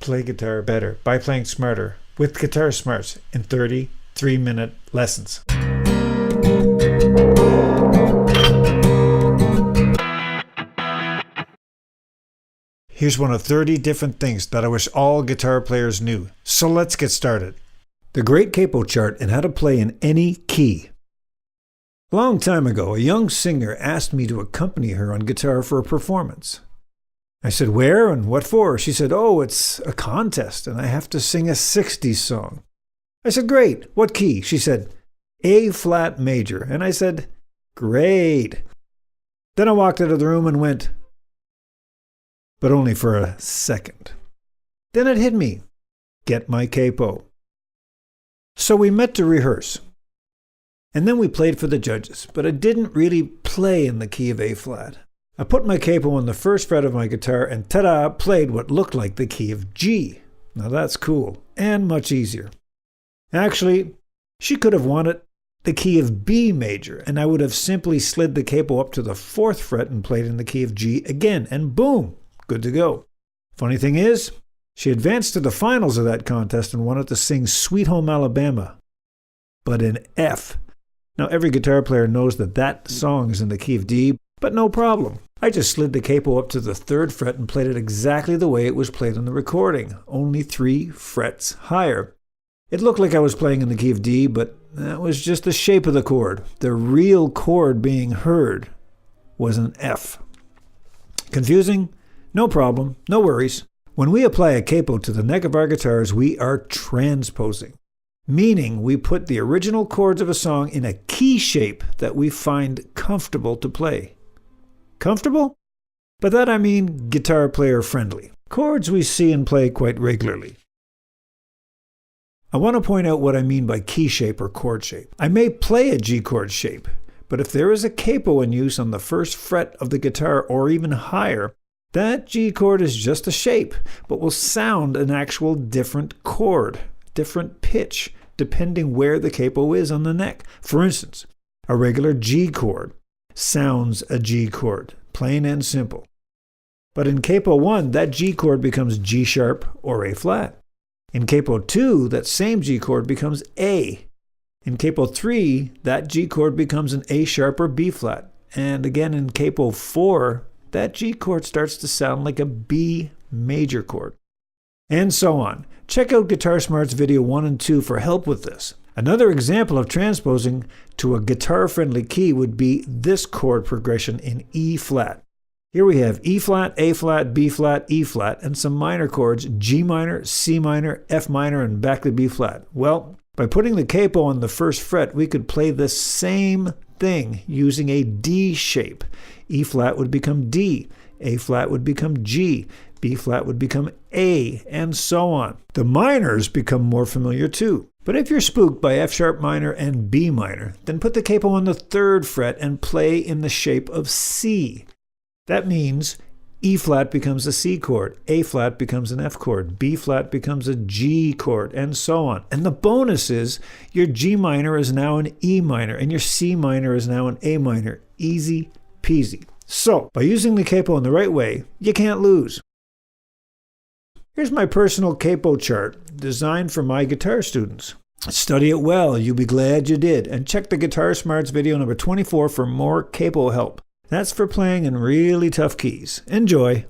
play guitar better by playing smarter with Guitar Smarts in 30 3-minute lessons. Here's one of 30 different things that I wish all guitar players knew. So let's get started. The Great Capo Chart and how to play in any key. A long time ago, a young singer asked me to accompany her on guitar for a performance. I said, where and what for? She said, oh, it's a contest and I have to sing a 60s song. I said, great. What key? She said, A flat major. And I said, great. Then I walked out of the room and went, but only for a second. Then it hit me. Get my capo. So we met to rehearse. And then we played for the judges, but I didn't really play in the key of A flat. I put my capo on the first fret of my guitar and ta-da, played what looked like the key of G. Now that's cool and much easier. Actually, she could have wanted the key of B major, and I would have simply slid the capo up to the 4th fret and played in the key of G again, and boom, good to go. Funny thing is, she advanced to the finals of that contest and wanted to sing Sweet Home Alabama, but in F. Now every guitar player knows that that song is in the key of D, but no problem. I just slid the capo up to the 3rd fret and played it exactly the way it was played on the recording, only 3 frets higher. It looked like I was playing in the key of D, but that was just the shape of the chord. The real chord being heard was an F. Confusing? No problem, no worries. When we apply a capo to the neck of our guitars, we are transposing, meaning we put the original chords of a song in a key shape that we find comfortable to play. Comfortable? By that I mean guitar player friendly. Chords we see and play quite regularly. I want to point out what I mean by key shape or chord shape. I may play a G chord shape, but if there is a capo in use on the 1st fret of the guitar or even higher, that G chord is just a shape, but will sound an actual different chord, different pitch, depending where the capo is on the neck. For instance, a regular G chord sounds a G chord, plain and simple. But in capo 1, that G chord becomes G sharp or A flat. In capo 2, that same G chord becomes A. In capo 3, that G chord becomes an A sharp or B flat. And again in capo 4, that G chord starts to sound like a B major chord. And so on. Check out Guitar Smart's video 1 and 2 for help with this. Another example of transposing to a guitar-friendly key would be this chord progression in E flat. Here we have E flat, A flat, B flat, E flat, and some minor chords, G minor, C minor, F minor, and back to B flat. Well, by putting the capo on the 1st fret, we could play the same thing using a D shape. E flat would become D, A flat would become G, B flat would become A, and so on. The minors become more familiar too. But if you're spooked by F sharp minor and B minor, then put the capo on the 3rd fret and play in the shape of C. That means E flat becomes a C chord, A flat becomes an F chord, B flat becomes a G chord, and so on. And the bonus is your G minor is now an E minor, and your C minor is now an A minor. Easy peasy. So, by using the capo in the right way, you can't lose. Here's my personal capo chart, designed for my guitar students. Study it well, you'll be glad you did, and check the Guitar Smarts video number 24 for more capo help. That's for playing in really tough keys. Enjoy!